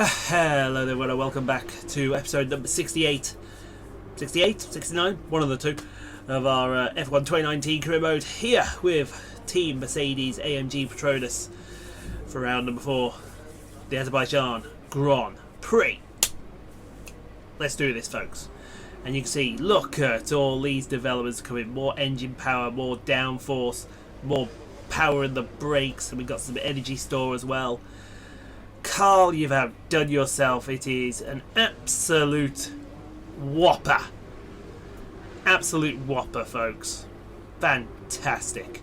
Hello there, everyone, and welcome back to episode number 68, 69, one of the two, of our F1 2019 career mode here with Team Mercedes AMG Petronas for round number 4, the Azerbaijan Grand Prix. Let's do this, folks. And you can see, look at all these developments coming, more engine power, more downforce, more power in the brakes, and we've got some energy store as well. Carl, you've outdone yourself. It is an absolute whopper. Absolute whopper, folks. Fantastic.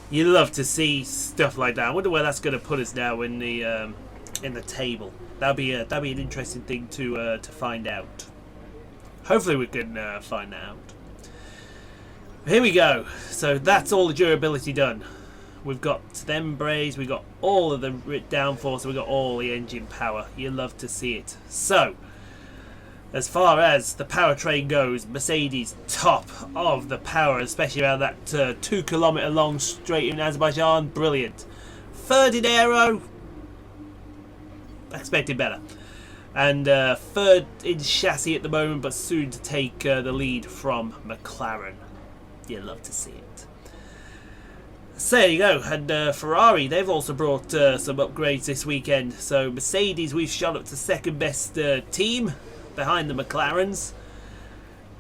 You love to see stuff like that. I wonder where that's going to put us now in the table. That'd be an interesting thing to find out. Hopefully we can find out. Here we go. So that's all the durability done. We've got them brakes, we've got all of the downforce, we've got all the engine power. You love to see it. So, as far as the powertrain goes, Mercedes top of the power, especially around that 2 kilometre long straight in Azerbaijan. Brilliant. Third in aero, expected better. And third in chassis at the moment, but soon to take the lead from McLaren. You love to see it. So there you go, and Ferrari, they've also brought some upgrades this weekend. So Mercedes, we've shot up to second best team behind the McLarens.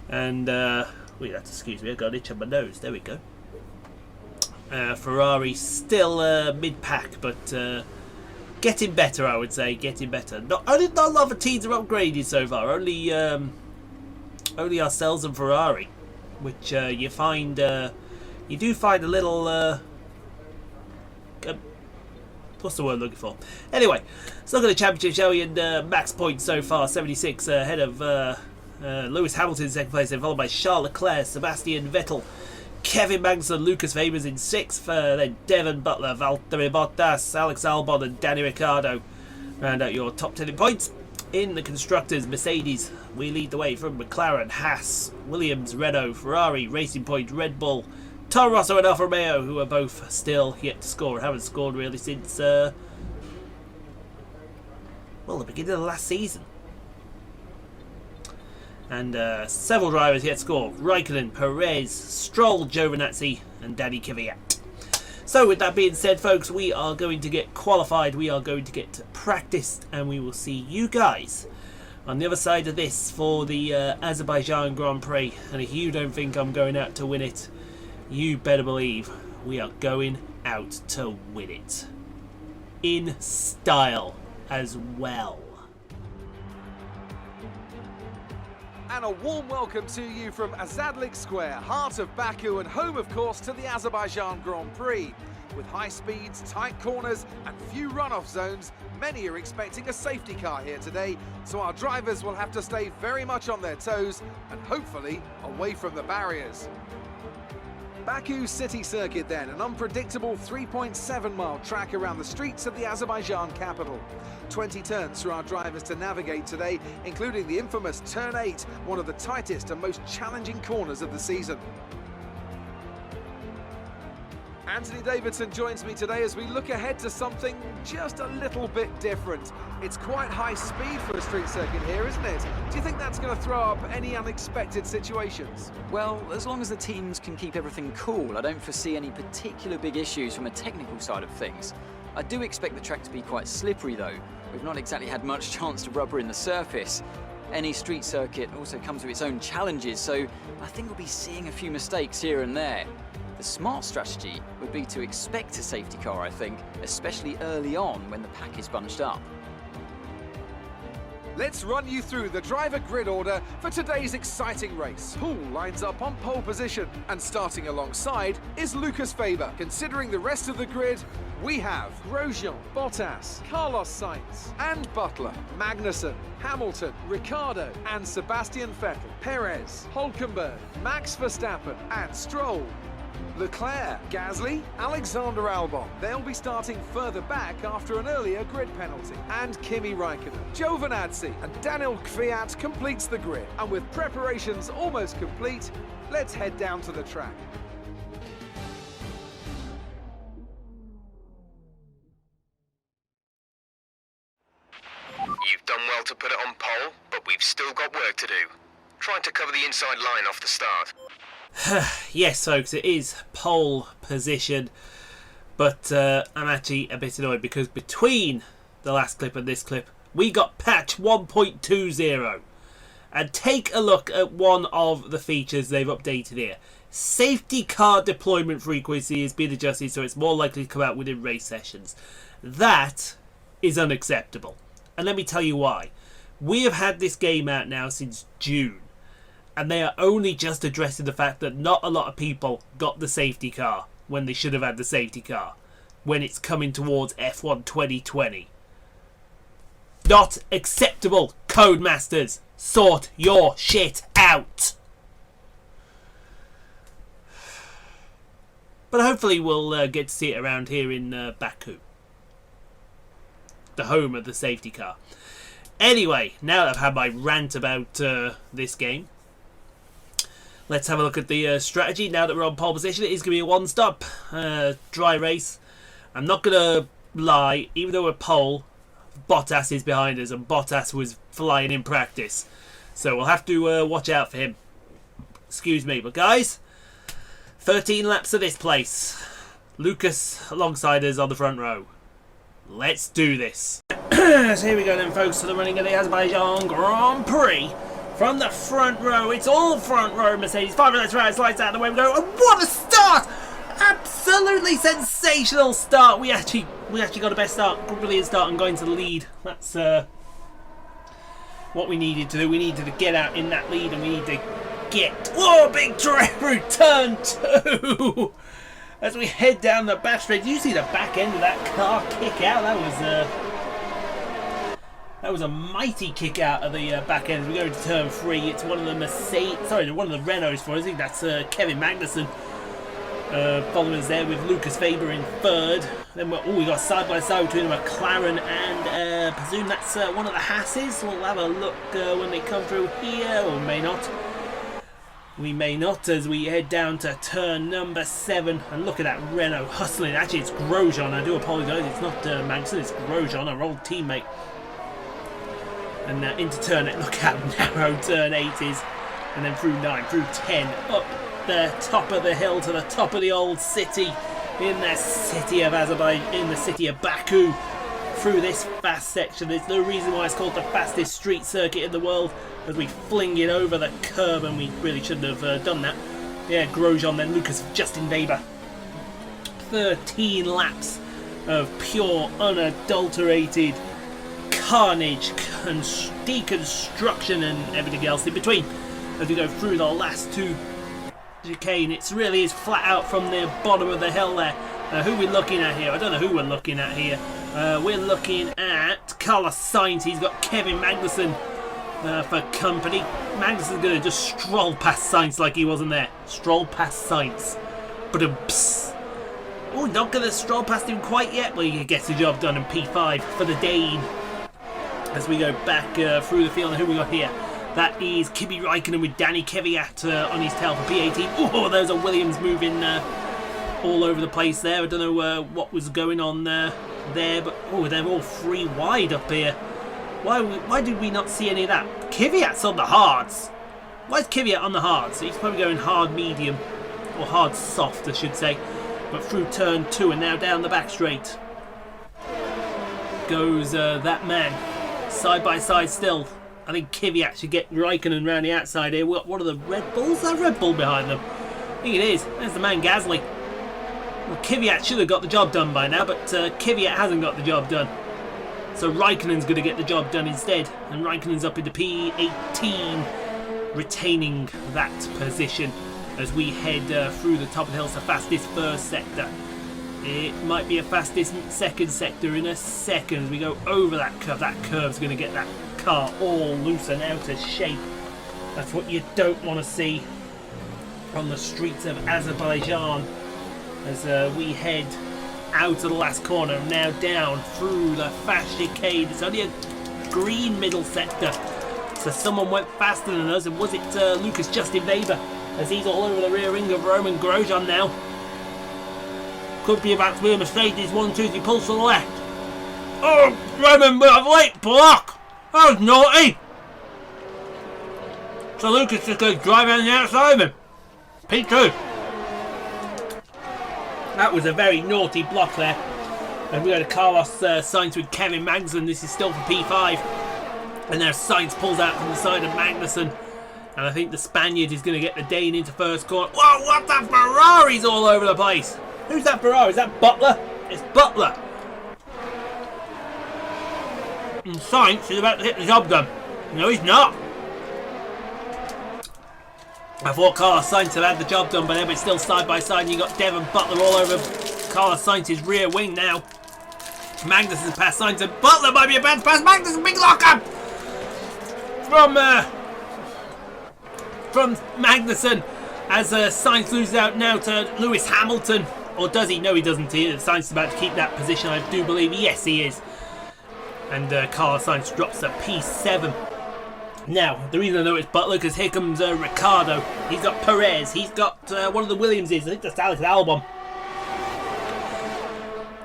And, wait, excuse me, I got an itch on my nose, there we go. Ferrari still mid-pack, but getting better, I would say, getting better. Not a lot of teams are upgraded so far, only ourselves and Ferrari, which you find... you do find a little, what's the word I'm looking for? Anyway, let's look at the championship, shall we? And max points so far, 76 ahead of Lewis Hamilton in second place, then followed by Charles Leclerc, Sebastian Vettel, Kevin Magnussen, Lukas in 6th, then Devon Butler, Valtteri Bottas, Alex Albon and Danny Ricciardo round out your top 10 in points. In the constructors, Mercedes, we lead the way from McLaren, Haas, Williams, Renault, Ferrari, Racing Point, Red Bull, Toro Rosso and Alfa Romeo, who are both still yet to score, haven't scored really since, well, the beginning of the last season. And several drivers yet to score: Raikkonen, Perez, Stroll, Giovinazzi and Danny Kvyat. So with that being said, folks, we are going to get qualified, we are going to get practiced, and we will see you guys on the other side of this for the Azerbaijan Grand Prix. And if you don't think I'm going out to win it, you better believe we are going out to win it. In style as well. And a warm welcome to you from Azadlik Square, heart of Baku and home, of course, to the Azerbaijan Grand Prix. With high speeds, tight corners and few runoff zones, many are expecting a safety car here today, so our drivers will have to stay very much on their toes and hopefully away from the barriers. Baku City Circuit then, an unpredictable 3.7-mile track around the streets of the Azerbaijan capital. 20 turns for our drivers to navigate today, including the infamous Turn 8, one of the tightest and most challenging corners of the season. Anthony Davidson joins me today as we look ahead to something just a little bit different. It's quite high speed for a street circuit here, isn't it? Do you think that's going to throw up any unexpected situations? Well, as long as the teams can keep everything cool, I don't foresee any particular big issues from a technical side of things. I do expect the track to be quite slippery though. We've not exactly had much chance to rubber in the surface. Any street circuit also comes with its own challenges, so I think we'll be seeing a few mistakes here and there. The smart strategy would be to expect a safety car, I think, especially early on when the pack is bunched up. Let's run you through the driver grid order for today's exciting race. Poole lines up on pole position, and starting alongside is Lukas. Considering the rest of the grid, we have Grosjean, Bottas, Carlos Sainz and Butler, Magnussen, Hamilton, Ricciardo and Sebastian Vettel, Perez, Hülkenberg, Max Verstappen and Stroll, Leclerc, Gasly, Alexander Albon. They'll be starting further back after an earlier grid penalty. And Kimi Raikkonen, Giovinazzi and Daniel Kvyat completes the grid. And with preparations almost complete, let's head down to the track. done well to put it on pole, but we've still got work to do. Trying to cover the inside line off the start. Yes, folks, it is pole position, but I'm actually a bit annoyed because between the last clip and this clip, we got patch 1.20. And take a look at one of the features they've updated here. Safety car deployment frequency has been adjusted so it's more likely to come out within race sessions. That is unacceptable. And let me tell you why. We have had this game out now since June. And they are only just addressing the fact that not a lot of people got the safety car when they should have had the safety car. When it's coming towards F1 2020. Not acceptable, Codemasters. Sort your shit out. But hopefully we'll get to see it around here in Baku. The home of the safety car. Anyway, now that I've had my rant about this game, let's have a look at the strategy. Now that we're on pole position, it is going to be a one-stop dry race. I'm not going to lie, even though we're pole, Bottas is behind us, and Bottas was flying in practice. So we'll have to watch out for him. Excuse me, but guys, 13 laps of this place. Lukas alongside us on the front row. Let's do this. So here we go then, folks, to the running of the Azerbaijan Grand Prix. From the front row, it's all front row Mercedes. 5 minutes right, slides out of the way we go. And what a start! Absolutely sensational start. We actually got a best start, brilliant start, and going to the lead. That's what we needed to do. We needed to get out in that lead, and we need to get big drive through turn 2 as we head down the back straight. Did you see the back end of that car kick out? That was a mighty kick out of the back end. As we go into turn 3, it's one of the one of the Renaults for us. I think that's Kevin Magnussen. Following us there with Lucas Faber in third. Then we got side by side between a McLaren and presume that's one of the Hasses. We'll have a look when they come through here, or may not. We may not, as we head down to turn number 7. And look at that Renault hustling. Actually, it's Grosjean. I do apologise. It's not Magnussen. It's Grosjean, our old teammate. And into turn 8. Look how narrow turn 8 is. And then through 9, through 10, up the top of the hill to the top of the old city in the city of Azerbaijan, in the city of Baku, through this fast section. There's no reason why it's called the fastest street circuit in the world, as we fling it over the curb, and we really shouldn't have done that. Yeah, Grosjean, then Lucas, Justin Weber. 13 laps of pure, unadulterated carnage, deconstruction, and everything else in between as we go through the last 2 chicane. It really is flat out from the bottom of the hill there. Who are we looking at here? I don't know who we're looking at here. We're looking at Carlos Sainz. He's got Kevin Magnussen for company. Magnussen's going to just stroll past Sainz like he wasn't there. Stroll past Sainz. But not going to stroll past him quite yet. Well, he gets the job done in P5 for the Dane. As we go back through the field, who we got here? That is Kimi Räikkönen with Danny Kvyat on his tail for P18. Oh, there's a Williams moving all over the place there. I don't know what was going on there, but they're all 3 wide up here. Why did we not see any of that? Kvyat's on the hards. Why is Kvyat on the hards? He's probably going hard medium, or hard soft, I should say. But through turn 2 and now down the back straight goes that man. Side by side still. I think Kvyat should get Räikkönen round the outside here. What are the Red Bulls? That Red Bull behind them. I think it is. There's the man Gasly. Well, Kvyat should have got the job done by now, but Kvyat hasn't got the job done. So Räikkönen's going to get the job done instead. And Räikkönen's up into P18, retaining that position as we head through the top of the hill. So fastest first sector. It might be a fastest second sector in a second as we go over that curve. That curve's going to get that car all loose and out of shape. That's what you don't want to see on the streets of Azerbaijan as we head out of the last corner and now down through the fast chicane. It's only a green middle sector, so someone went faster than us, and was it Lucas Justin Weber, as he's all over the rear wing of Roman Grosjean now. Could be about to be a Mercedes 1, 2, 3 pulls to the left. Oh, Roman with a late block. That was naughty! So Lukas just goes drive around the outside of him. P2. That was a very naughty block there. And we got Carlos Sainz with Kevin Magnussen. This is still for P5. And now Sainz pulls out from the side of Magnussen. And I think the Spaniard is going to get the Dane into first corner. Whoa, what the Ferrari's all over the place. Who's that Ferrari? Is that Butler? It's Butler. And Sainz is about to get the job done. No, he's not. I thought Carlos Sainz had had the job done, but then it's still side by side. And you got Devon Butler all over Carlos Sainz's rear wing now. Magnussen's past Sainz, and Butler might be about to pass Magnussen. Big lock-up from Magnussen as Sainz loses out now to Lewis Hamilton. Or does he? No, he doesn't. Sainz is about to keep that position, I do believe. Yes, he is. And Carlos Sainz drops to P7. Now, the reason I know it's Butler, because here comes Ricciardo. He's got Perez. He's got one of the Williamses. I think that's Alex Albon.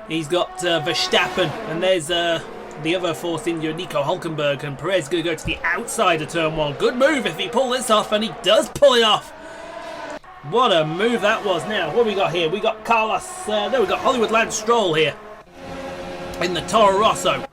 He's got Verstappen. And there's the other Force India, Nico Hülkenberg. And Perez going to go to the outside of turn 1. Good move if he pulls this off, and he does pull it off. What a move that was. Now, what have we got here? We got Carlos... no, we got Hollywood Lance Stroll here. In the Toro Rosso.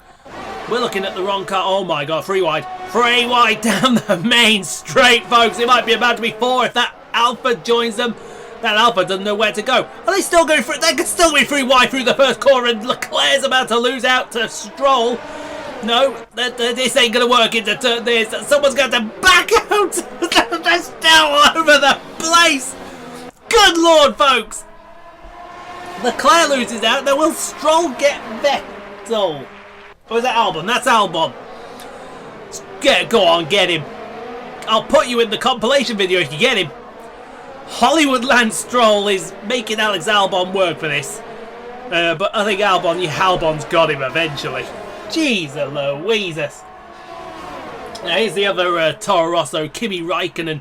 We're looking at the wrong car. Oh my god, 3 wide. 3 wide down the main straight, folks. It might be about to be 4 if that Alpha joins them. That Alpha doesn't know where to go. Are they still going for it? They could still be 3 wide through the first corner, and Leclerc's about to lose out to Stroll. No, this ain't going to work into turn this. Someone's going to back out. They're still all over the place. Good lord, folks. Leclerc loses out. Now will Stroll get Vettel? Or is that Albon? That's Albon. Go on, get him. I'll put you in the compilation video if you get him. Hollywood Lance Stroll is making Alex Albon work for this. But I think Albon's got him eventually. Jeez Louises. Now here's the other Toro Rosso, Kimi Raikkonen.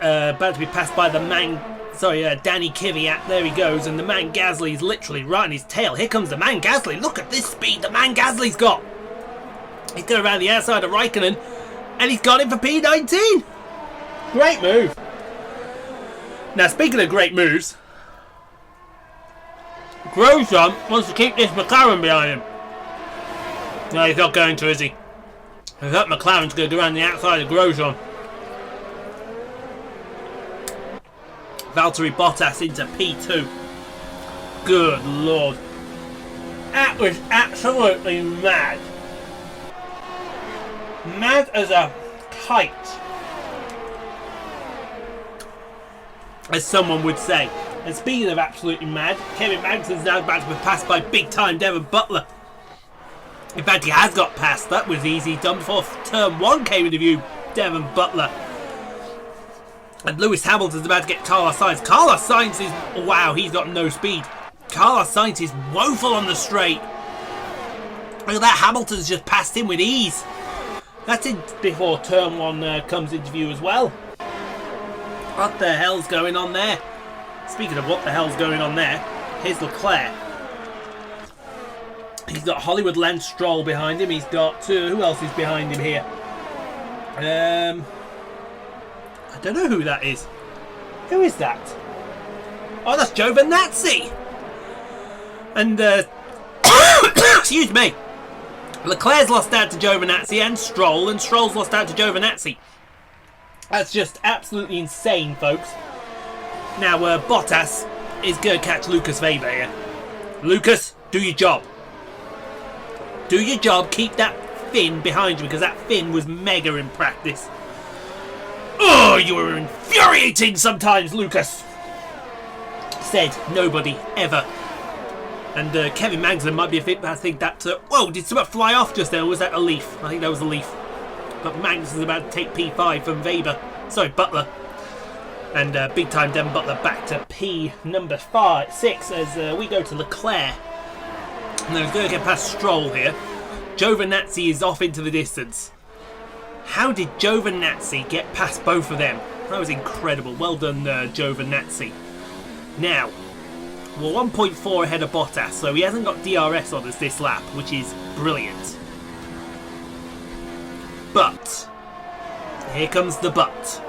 About to be passed by the Danny Kvyat. There he goes, and the man Gasly's literally right on his tail. Here comes the man Gasly. Look at this speed the man Gasly's got. He's going around the outside of Raikkonen, and he's got him for P19. Great move. Now, speaking of great moves, Grosjean wants to keep this McLaren behind him. No, he's not going to, is he? I thought McLaren's going to go around the outside of Grosjean. Valtteri Bottas into P2. Good lord. That was absolutely mad. Mad as a kite. As someone would say. And speaking of absolutely mad, Kevin Magnussen's now about to be passed by big time Devon Butler. In fact, he has got past. That was easy done before turn 1 came into view. Devon Butler. And Lewis Hamilton's about to get Carlos Sainz. Carlos Sainz is... Wow, he's got no speed. Carlos Sainz is woeful on the straight. Look at that. Hamilton's just passed him with ease. That's it before turn 1 comes into view as well. What the hell's going on there? Speaking of what the hell's going on there, here's Leclerc. He's got Hollywood Lance Stroll behind him. He's got... who else is behind him here? I don't know who that is. Who is that? Oh, that's Giovinazzi. And, excuse me. Leclerc's lost out to Giovinazzi and Stroll's lost out to Giovinazzi. That's just absolutely insane, folks. Now, Bottas is going to catch Lukas Weber here. Lucas, do your job. Do your job. Keep that fin behind you, because that fin was mega in practice. Oh, you were infuriating sometimes, Lucas. Said nobody ever. And Kevin Magnussen might be a fit, but I think that... whoa, did someone fly off just there? Or was that a leaf? I think that was a leaf. But Magnussen's about to take P5 from Weber. Sorry, Butler. And big time Devon Butler back to P number 6 as we go to Leclerc. And then he's going to get past Stroll here. Giovinazzi is off into the distance. How did Giovinazzi get past both of them? That was incredible. Well done, Giovinazzi. Now, we're 1.4 ahead of Bottas, so he hasn't got DRS on us this lap, which is brilliant. But here comes the but.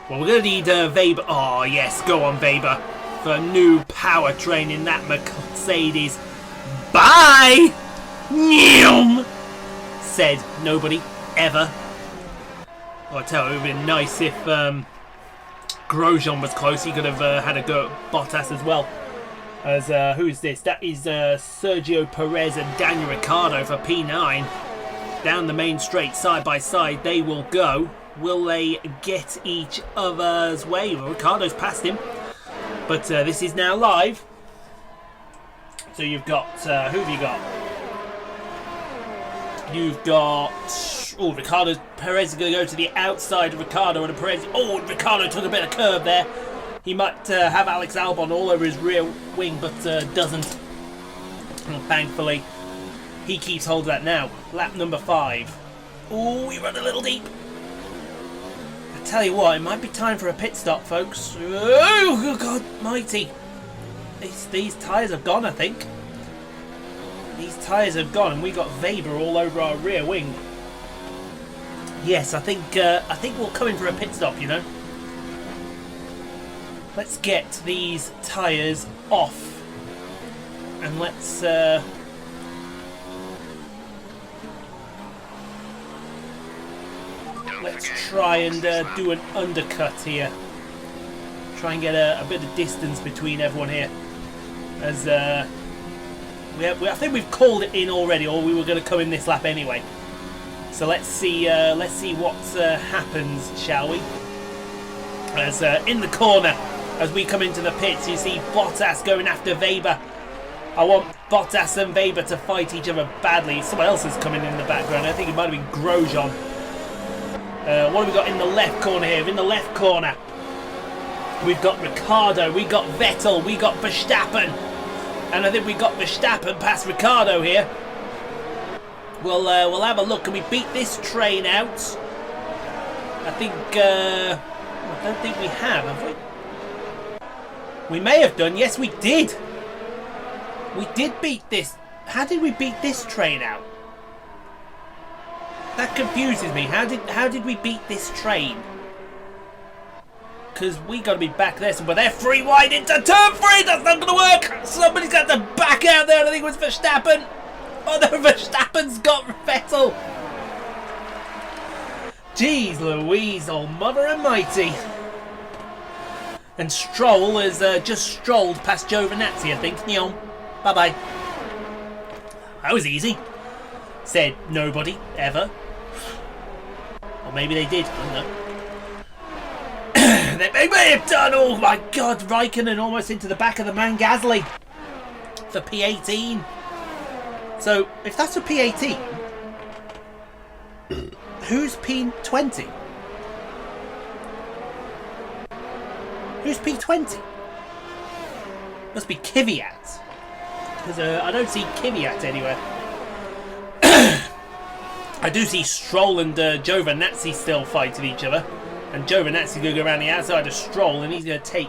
Well, we're going to need Weber. Oh, yes, go on, Weber. For a new powertrain in that Mercedes. Bye! Nyum! Said nobody ever. Well, I tell you, it would have been nice if Grosjean was close. He could have had a go at Bottas as well. As who is this? That is Sergio Perez and Daniel Ricciardo for P9. Down the main straight, side by side, they will go. Will they get each other's way? Well, Ricciardo's passed him. But this is now live. So you've got... who have you got? You've got... Oh, Ricciardo... Perez is going to go to the outside of Ricciardo. And Perez... Oh, Ricciardo took a bit of curve there. He might have Alex Albon all over his rear wing, but doesn't. And thankfully, he keeps hold of that now. Lap number 5. Oh, we run a little deep. I tell you what, it might be time for a pit stop, folks. Oh, God mighty. These tyres have gone, I think. These tyres have gone, and we got Weber all over our rear wing. Yes, I think we'll come in for a pit stop, you know. Let's get these tyres off, and let's try and do an undercut here. Try and get a bit of distance between everyone here, as I think we've called it in already, or we were going to come in this lap anyway. So let's see what happens, shall we? As in the corner. As we come into the pits, you see Bottas going after Weber. I want Bottas and Weber to fight each other badly. Someone else is coming in the background. I think it might have been Grosjean. What have we got in the left corner here? In the left corner, we've got Ricciardo, we got Vettel, we got Verstappen. And I think we got Verstappen past Ricciardo here. We'll have a look. Can we beat this train out? I don't think we have we? We may have done. Yes, we did. We did beat this. How did we beat this train out? That confuses me. How did we beat this train? Because we got to be back there. But they're free wide into turn 3. That's not going to work. Somebody's got to back out there. I think it was Verstappen. Oh no, Verstappen's got Vettel. Jeez Louise, oh mother almighty. And Stroll has just strolled past Giovinazzi, I think. Neon. Bye-bye. That was easy. Said nobody, ever. Or maybe they did, I don't know. They may have done, oh my god, Raikkonen almost into the back of the man Gasly. For P18. So, if that's a P18, who's P20? Who's P20? Must be Kvyat. Because I don't see Kvyat anywhere. I do see Stroll and Giovinazzi still fighting each other. And Giovinazzi's going to go around the outside of Stroll, and he's going to take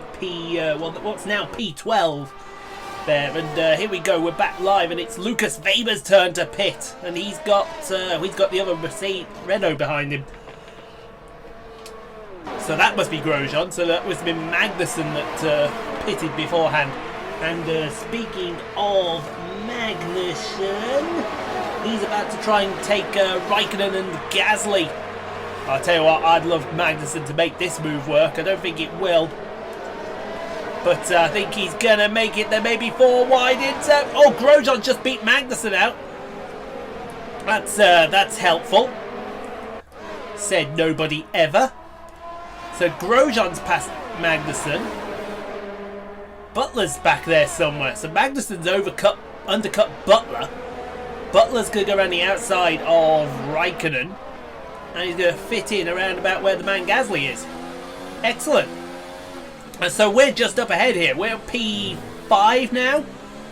what's now P12 there. And here we go, we're back live, and it's Lukas Weber's turn to pit. And he's got the other Mercedes Renault behind him. So that must be Grosjean. So that must have been Magnussen that pitted beforehand. And speaking of Magnussen, he's about to try and take Raikkonen and Gasly. I'll tell you what, I'd love Magnussen to make this move work. I don't think it will. But I think he's going to make it. There may be 4 wide into... Oh, Grosjean just beat Magnussen out. That's helpful. Said nobody ever. So Grosjean's past Magnussen. Butler's back there somewhere. So Magnussen's undercut Butler. Butler's going to go around the outside of Raikkonen. And he's going to fit in around about where the man Gasly is. Excellent. And so we're just up ahead here. We're P5 now.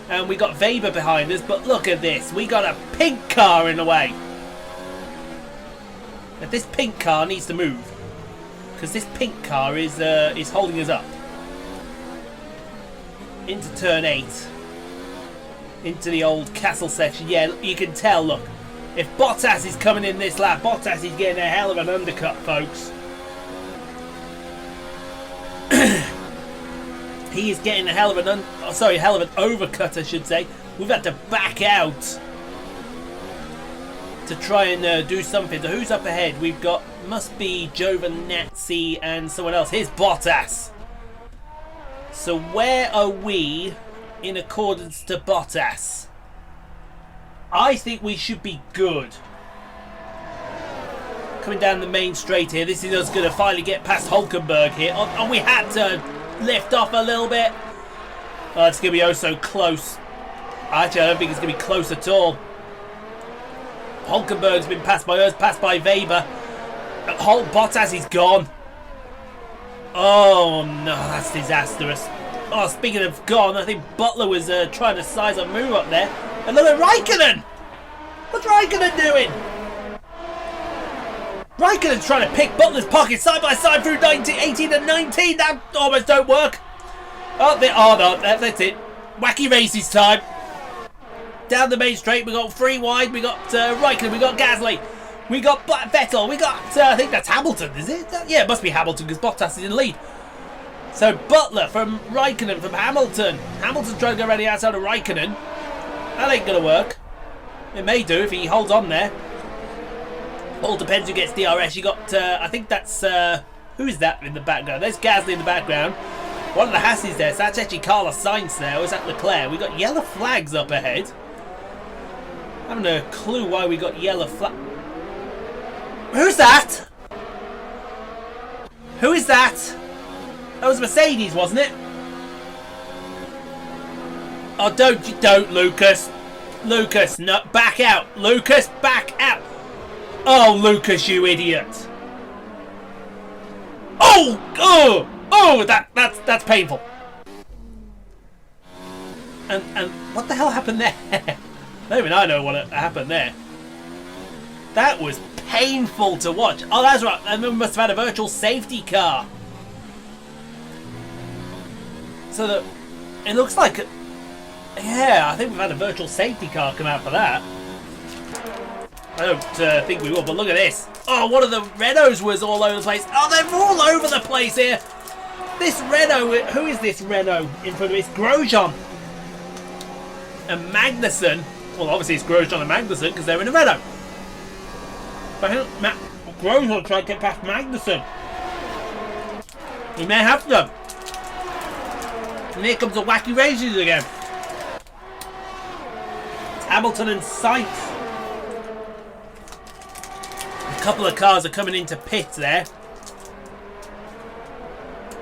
And we got Weber behind us. But look at this. We got a pink car in the way. Now this pink car needs to move. Because this pink car is holding us up. Into turn 8. Into the old castle section. Yeah, you can tell, look. If Bottas is coming in this lap, Bottas is getting a hell of an undercut, folks. He is getting a hell of an overcut, I should say. We've had to back out to try and do something. So who's up ahead? We've got, must be Giovinazzi and someone else. Here's Bottas. So where are we in accordance to Bottas? I think we should be good. Coming down the main straight here. This is us going to finally get past Hulkenberg here. And we had to lift off a little bit. Oh, it's going to be oh so close. Actually, I don't think it's going to be close at all. Hulkenberg's been passed by us, passed by Weber. Bottas is gone. Oh no, that's disastrous. Oh, speaking of gone, I think Butler was trying to size a move up there. And look at Raikkonen! What's Raikkonen doing? Raikkonen's trying to pick Butler's pocket side by side through 18 and 19. That almost don't work. Oh no, that's it. Wacky races time. Down the main straight, we got 3 wide. We got Raikkonen, we got Gasly, we got Vettel, we got I think that's Hamilton, is it? Yeah, it must be Hamilton because Bottas is in the lead. So Butler from Raikkonen from Hamilton. Hamilton's trying to go around the outside of Raikkonen. That ain't gonna work. It may do if he holds on there. All depends who gets DRS. You got, I think that's, who is that in the background? There's Gasly in the background. One of the Hasses there, so that's actually Carlos Sainz there. Or is that Leclerc? We got yellow flags up ahead. I haven't a clue why we got yellow flag. Who's that? Who is that? That was Mercedes, wasn't it? Oh, don't, Lucas. Lucas, no, back out. Lucas, back out. Oh, Lucas, you idiot. Oh, that's painful. And what the hell happened there? Not even I know what happened there. That was painful to watch. Oh, that's right. I mean, we must have had a virtual safety car. So that it looks like, yeah, I think we've had a virtual safety car come out for that. I don't think we will, but look at this. Oh, one of the Renaults was all over the place. Oh, they're all over the place here. This Renault, who is this Renault in front of it? It's Grosjean and Magnussen. Well, obviously it's Grosjean and Magnussen because they're in a Renault. But Grosjean tried to get past Magnussen. He may have to. And here comes the wacky races again. It's Hamilton and Sainz. A couple of cars are coming into pit there.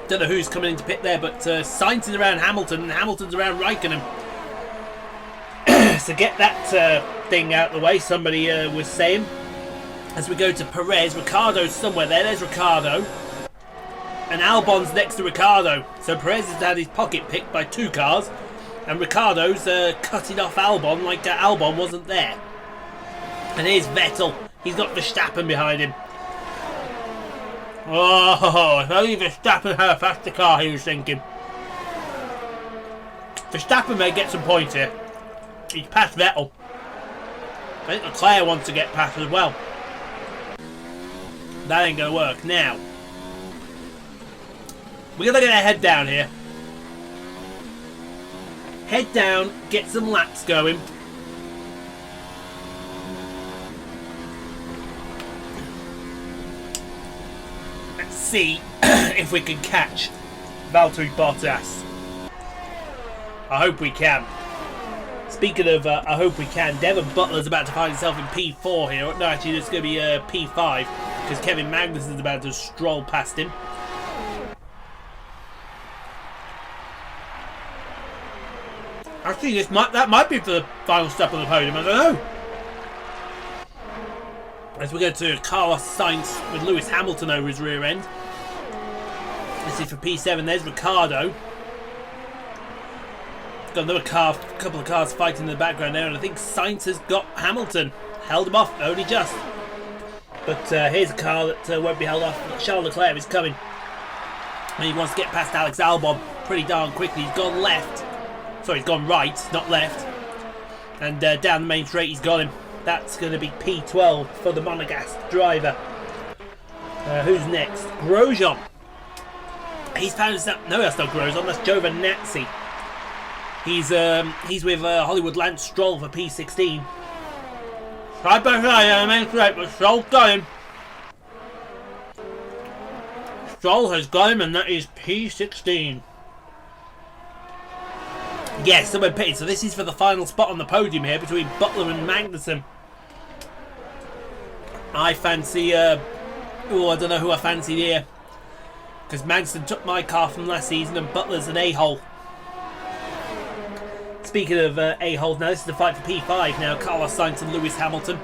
Don't know who's coming into pit there, but Sainz is around Hamilton and Hamilton's around Raikkonen. So get that thing out of the way, somebody was saying. As we go to Perez, Ricciardo's somewhere there. There's Ricciardo. And Albon's next to Ricciardo. So Perez has had his pocket picked by 2 cars. And Ricciardo's cutting off Albon like Albon wasn't there. And here's Vettel. He's got Verstappen behind him. Oh, if only Verstappen had a faster car, he was thinking. Verstappen may get some points here. He's past Vettel. I think Leclerc wants to get past as well. That ain't going to work. Now, we're going to get a head down here. Head down, get some laps going. Let's see if we can catch Valtteri Bottas. I hope we can. Speaking of, I hope we can. Devon Butler's about to find himself in P4 here. No, actually, it's going to be P5 because Kevin Magnussen's about to stroll past him. Actually, that might be for the final step on the podium. I don't know. As we go to Carlos Sainz with Lewis Hamilton over his rear end. This is for P7. There's Ricciardo. Got another car, a couple of cars fighting in the background there, and I think Sainz has got Hamilton. Held him off, only just. But here's a car that won't be held off. Charles Leclerc is coming. And he wants to get past Alex Albon pretty darn quickly. He's gone left. Sorry, he's gone right, not left. And down the main straight, he's got him. That's going to be P12 for the Monegasque driver. Who's next? Grosjean. He's found himself. No, that's not Grosjean. That's Giovinazzi. He's with Hollywood Lance Stroll for P16. Right by right, main straight, but Stroll's got him. Stroll has got him, and that is P16. Yes, someone pitted. So this is for the final spot on the podium here between Butler and Magnussen. I fancy. I don't know who I fancied here, because Magnussen took my car from last season, and Butler's an a-hole. Speaking of a-holes, now this is the fight for P5 now. Carlos Sainz and Lewis Hamilton.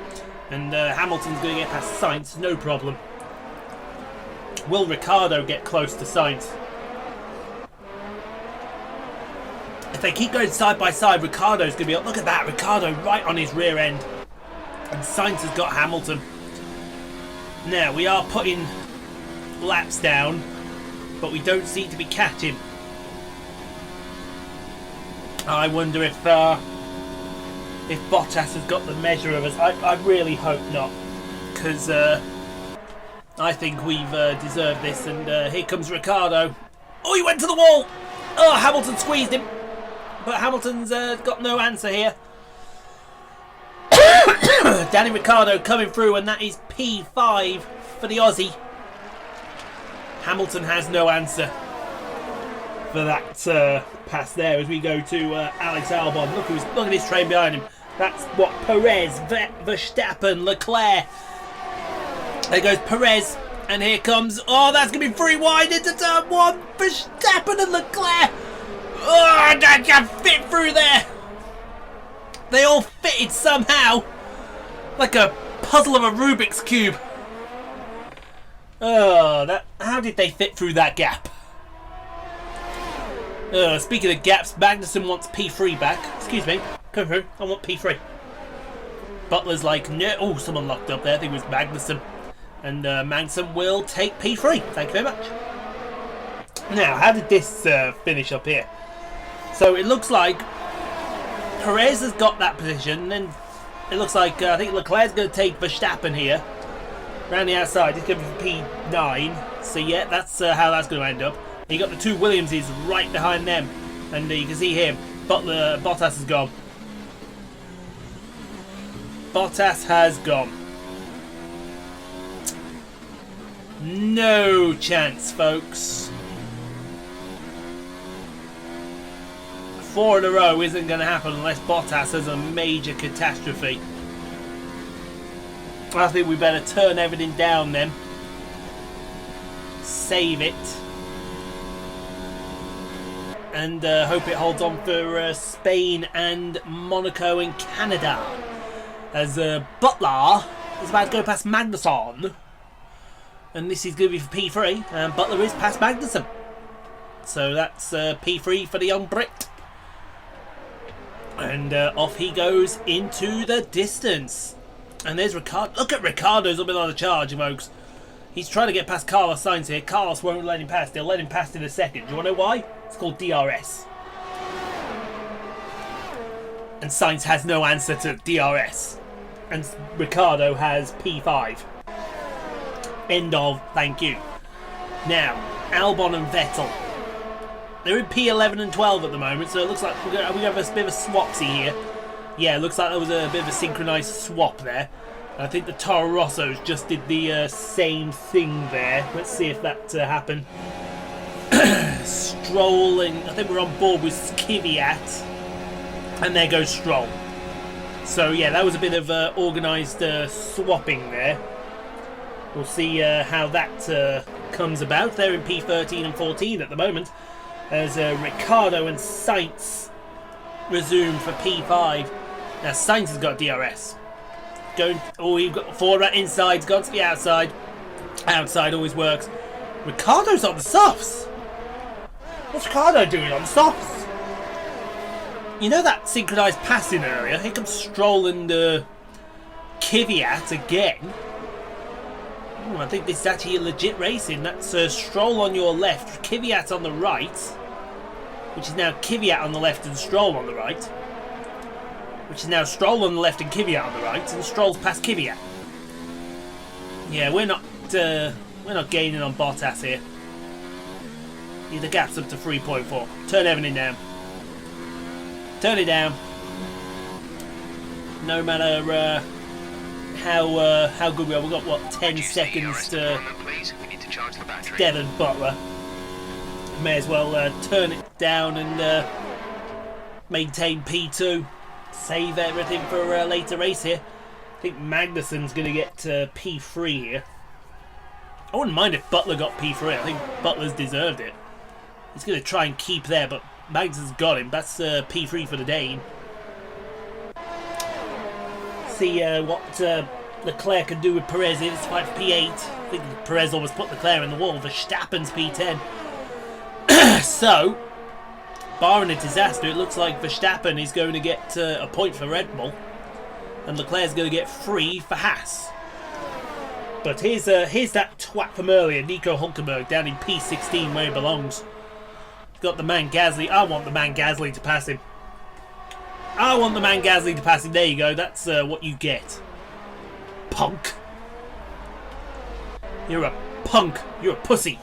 And Hamilton's going to get past Sainz, no problem. Will Ricciardo get close to Sainz? If they keep going side by side, Ricciardo's going to be up. Look at that, Ricciardo right on his rear end. And Sainz has got Hamilton. Now, we are putting laps down, but we don't seem to be catching. I wonder if Bottas has got the measure of us. I really hope not, because I think we've deserved this. And here comes Ricciardo. Oh, he went to the wall. Oh, Hamilton squeezed him, but Hamilton's got no answer here. Danny Ricciardo coming through, and that is P5 for the Aussie. Hamilton has no answer for that pass there as we go to Alex Albon. Look at his train behind him. That's what Perez, Verstappen, Leclerc. There goes Perez, and here comes. Oh, that's going to be free wide into turn one. Verstappen and Leclerc. Oh, that can fit through there. They all fitted somehow, like a puzzle of a Rubik's cube. Oh, how did they fit through that gap? Speaking of gaps, Magnussen wants P3 back. Excuse me, come through. I want P3. Butler's like, no. Oh, someone locked up there. I think it was Magnussen. And Magnussen will take P3. Thank you very much. Now, how did this finish up here? So it looks like Perez has got that position. Then it looks like I think Leclerc's going to take Verstappen here. Around the outside, he's going to be P9. So yeah, that's how that's going to end up. You got the two Williamses right behind them, and you can see here, Bottas has gone. Bottas has gone. No chance, folks. 4 in a row isn't going to happen unless Bottas has a major catastrophe. I think we better turn everything down then. Save it. And hope it holds on for Spain and Monaco and Canada. As Butler is about to go past Magnussen. And this is going to be for P3. And Butler is past Magnussen. So that's P3 for the young Brit. And off he goes into the distance. And there's Ricciardo. Look at Ricciardo's up on the charge, folks. He's trying to get past Carlos Sainz here. Carlos won't let him pass. They'll let him pass in a second. Do you want to know why? It's called DRS. And Sainz has no answer to DRS. And Ricciardo has P5. End of. Thank you. Now, Albon and Vettel. They're in P11 and 12 at the moment, so it looks like we're going to have a bit of a swapsy here. Yeah, it looks like there was a bit of a synchronised swap there. I think the Toro Rossos just did the same thing there. Let's see if that happened. Stroll, and I think we're on board with Kvyat. And there goes Stroll. So yeah, that was a bit of organised swapping there. We'll see how that comes about. They're in P13 and 14 at the moment. As Ricciardo and Sainz resume for P5. Now Sainz has got DRS. We've got 4 right inside, gone to the outside. Outside always works. Ricciardo's on the softs. What's Ricciardo doing on the softs? You know that synchronised passing area? Here comes Stroll and Kvyat again. Ooh, I think this is actually a legit racing. That's Stroll on your left, Kvyat on the right. Which is now Kvyat on the left and Stroll on the right. which is now Stroll on the left and Kvyat on the right, and Stroll's past Kvyat. Yeah, we're not gaining on Bottas here. Yeah, the gap's up to 3.4. Turn everything down. Turn it down. No matter how good we are, we've got what 10 seconds to Devon Butler. May as well turn it down and maintain P2. Save everything for a later race here. I think Magnussen's going to get P3 here. I wouldn't mind if Butler got P3. I think Butler's deserved it. He's going to try and keep there, but Magnussen's got him. That's P3 for the Dane. See what Leclerc can do with Perez. It's 5 P8. I think Perez almost put Leclerc in the wall. Verstappen's P10. So, barring a disaster, it looks like Verstappen is going to get a point for Red Bull, and Leclerc's going to get 3 for Haas. But here's that twat from earlier, Nico Hulkenberg, down in P16 where he belongs. Got the man Gasly. I want the man Gasly to pass him. I want the man Gasly to pass him. There you go. That's what you get. Punk. You're a punk. You're a pussy.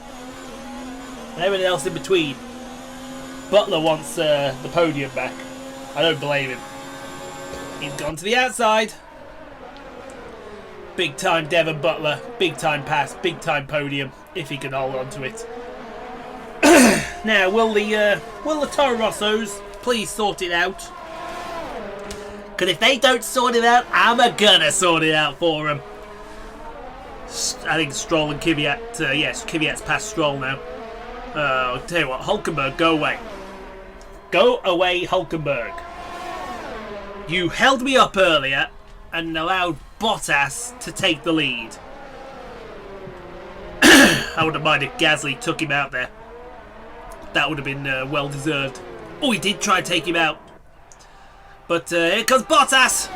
And everything else in between. Butler wants the podium back. I don't blame him. He's gone to the outside. Big time Devon Butler. Big time pass. Big time podium. If he can hold on to it. Now, will the Toro Rossos please sort it out? Because if they don't sort it out, I'm gonna sort it out for them. I think Stroll and Kvyat. Yes, Kvyat's past Stroll now. I'll tell you what, Hulkenberg, go away. Go away, Hulkenberg. You held me up earlier and allowed Bottas to take the lead. I wouldn't mind if Gasly took him out there. That would have been well deserved. Oh, he did try to take him out. But here comes Bottas.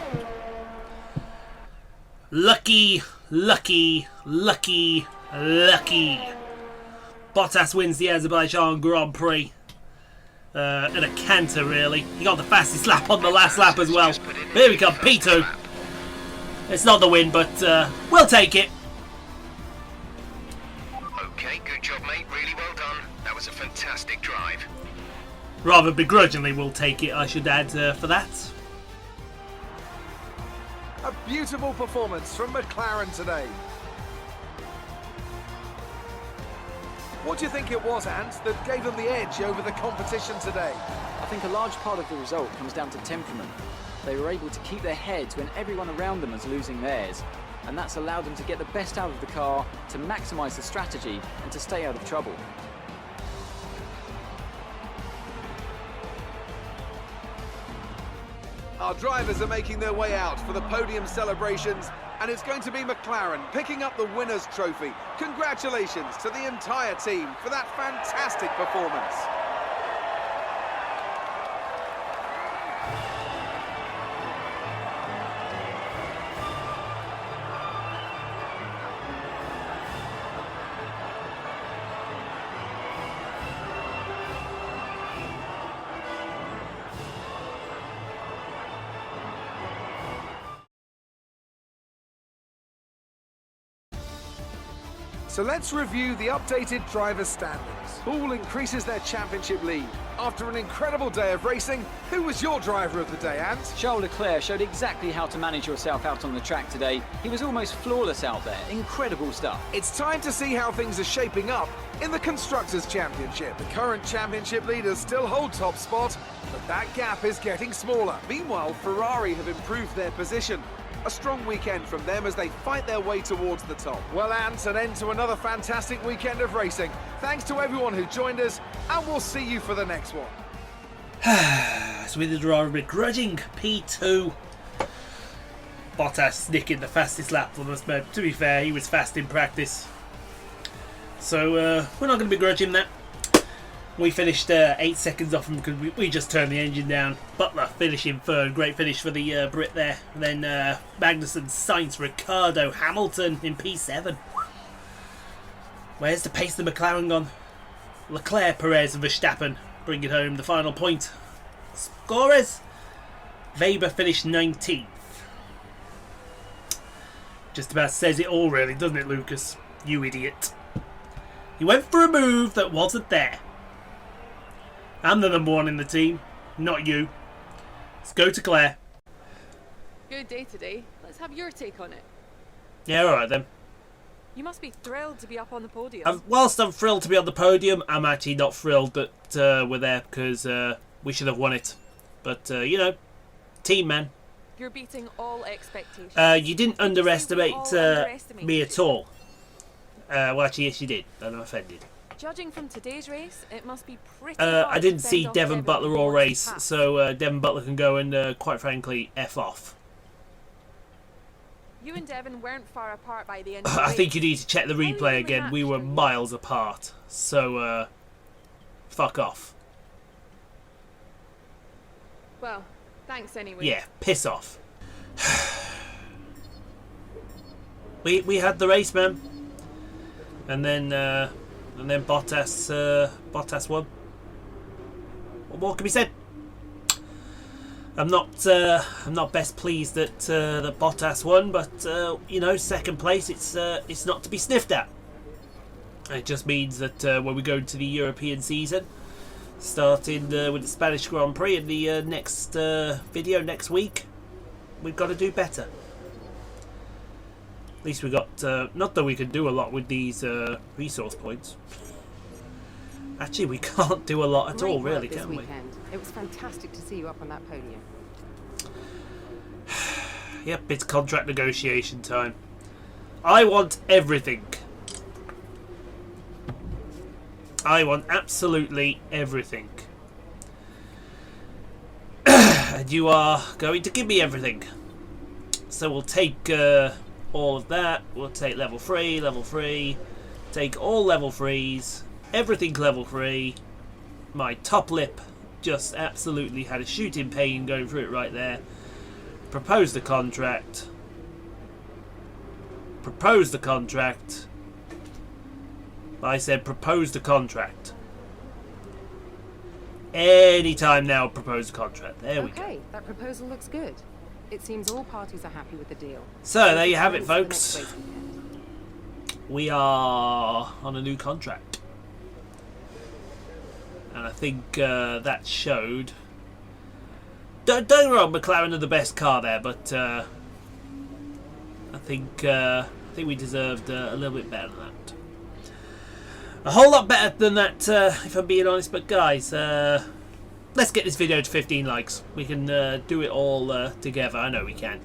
Lucky, lucky, lucky, lucky. Bottas wins the Azerbaijan Grand Prix. In a canter, really. He got the fastest lap on the last lap as well. Here we come, P2. It's not the win, but we'll take it. Okay, good job, mate. Really well done. That was a fantastic drive. Rather begrudgingly, we'll take it, I should add, for that. A beautiful performance from McLaren today. What do you think it was, Ant, that gave them the edge over the competition today? I think a large part of the result comes down to temperament. They were able to keep their heads when everyone around them was losing theirs, and that's allowed them to get the best out of the car, to maximise the strategy, and to stay out of trouble. Our drivers are making their way out for the podium celebrations, and it's going to be McLaren picking up the winner's trophy. Congratulations to the entire team for that fantastic performance. So let's review the updated driver's standings. All increases their championship lead. After an incredible day of racing, who was your driver of the day, Ant? Charles Leclerc showed exactly how to manage yourself out on the track today. He was almost flawless out there. Incredible stuff. It's time to see how things are shaping up in the Constructors' Championship. The current championship leaders still hold top spot, but that gap is getting smaller. Meanwhile, Ferrari have improved their position. A strong weekend from them as they fight their way towards the top. Well, Ant, an end to another fantastic weekend of racing. Thanks to everyone who joined us, and we'll see you for the next one. So with the rather begrudging P2. Bottas nicking the fastest lap for us, but to be fair, he was fast in practice. So we're not going to begrudge him that. We finished 8 seconds off him because we just turned the engine down. Butler finishing third. Great finish for the Brit there. And then Magnussen, Sainz, Ricciardo, Hamilton in P7. Where's the pace of the McLaren gone? Leclerc, Perez and Verstappen bring it home. The final point. Scorers. Weber finished 19th. Just about says it all, really, doesn't it, Lucas? You idiot. He went for a move that wasn't there. I'm the number one in the team, not you. Let's go to Claire. Good day today. Let's have your take on it. Yeah, alright then. You must be thrilled to be up on the podium. Whilst I'm thrilled to be on the podium, I'm actually not thrilled that we're there because we should have won it. But, you know, team, man. You're beating all expectations. You didn't underestimate me at all. Well, actually, yes, you did. And I'm offended. Judging from today's race, it must be pretty I didn't to see fend off Devon Butler who all wants to race, pass. so Devon Butler can go and, quite frankly, F off. You and Devon weren't far apart by the end of the I race. think you need to check the How replay evenly again. We matched were are you? miles apart. So, fuck off. Well, thanks anyway. Yeah, piss off. we had the race, man. And then Bottas won. What more can be said? I'm not best pleased that that Bottas won, but you know, second place, it's not to be sniffed at. It just means that when we go into the European season, starting with the Spanish Grand Prix in the next video next week, we've got to do better. At least we got not that we can do a lot with these resource points. Actually, we can't do a lot at all, really, can we? It was fantastic to see you up on that podium. Yep, it's contract negotiation time. I want everything. I want absolutely everything. And you are going to give me everything. So we'll take all of that. We'll take level 3, take all level 3s, everything level 3. My top lip just absolutely had a shooting pain going through it right there. Propose the contract. Propose the contract. I said propose the contract. Anytime now, propose the contract. There we go. Okay, that proposal looks good. It seems all parties are happy with the deal. So there you have it, Plans for the folks. next race weekend. We are on a new contract. And I think that showed. Don't get me wrong, McLaren are the best car there, but I think we deserved a little bit better than that. A whole lot better than that, if I'm being honest. But guys, let's get this video to 15 likes. We can do it all together. I know we can.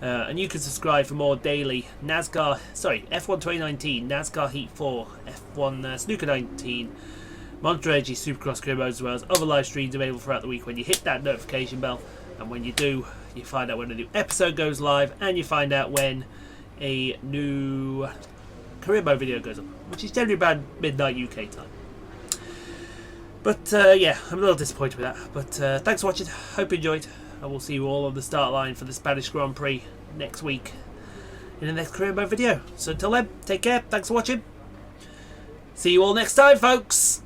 And you can subscribe for more daily F1 2019, NASCAR Heat 4, F1 Snooker 19, Monster Energy Supercross career modes, as well as other live streams available throughout the week when you hit that notification bell. And when you do, you find out when a new episode goes live, and you find out when a new career mode video goes up, which is generally about midnight UK time. But yeah, I'm a little disappointed with that. But thanks for watching. Hope you enjoyed. And we'll see you all on the start line for the Spanish Grand Prix next week in the next career mode video. So until then, take care. Thanks for watching. See you all next time, folks.